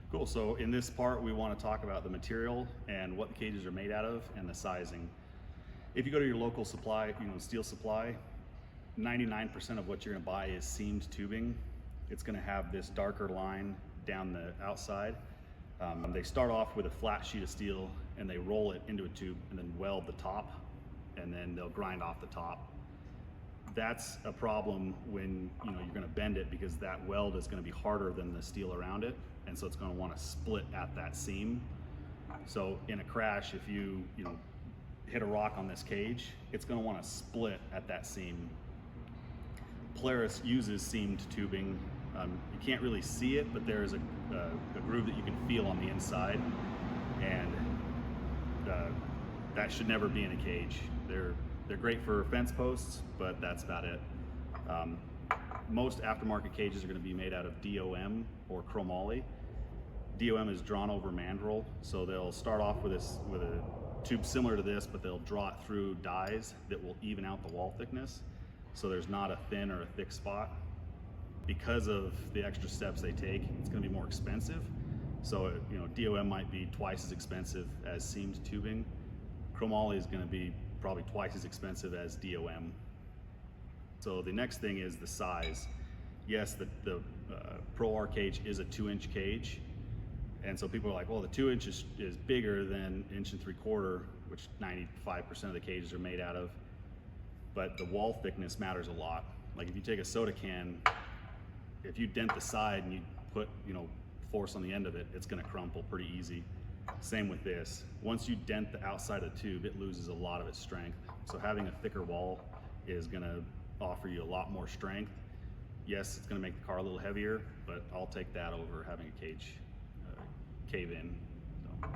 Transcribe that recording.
Cool, so in this part we want to talk about the material and what the cages are made out of and the sizing. If you go to your local supply, steel supply, 99% of what you're going to buy is seamed tubing. It's going to have this darker line down the outside. They start off with a flat sheet of steel and they roll it into a tube and then weld the top, and then they'll grind off the top. That's a problem when you're going to bend it, because that weld is going to be harder than the steel around it, and so it's going to want to split at that seam. So in a crash, if you hit a rock on this cage, it's going to want to split at that seam. Polaris uses seamed tubing. You can't really see it, but there is a groove that you can feel on the inside, and that should never be in a cage. They're great for fence posts, but that's about it. Most aftermarket cages are going to be made out of DOM or Chromoly. DOM is drawn over mandrel, so they'll start off with a tube similar to this, but they'll draw it through dies that will even out the wall thickness, so there's not a thin or a thick spot. Because of the extra steps they take, it's going to be more expensive. So DOM might be twice as expensive as seamed tubing. Chromoly is going to be probably twice as expensive as DOM. So the next thing is the size. Yes, the Pro R cage is a 2-inch cage, and so people are like, well, the 2 inch is bigger than 1.75 inches, which 95% of the cages are made out of. But the wall thickness matters a lot. Like if you take a soda can, if you dent the side and you put force on the end of it, it's going to crumple pretty easy. Same with this. Once you dent the outside of the tube, it loses a lot of its strength. So having a thicker wall is going to offer you a lot more strength. Yes, it's going to make the car a little heavier, but I'll take that over having a cage cave in. So.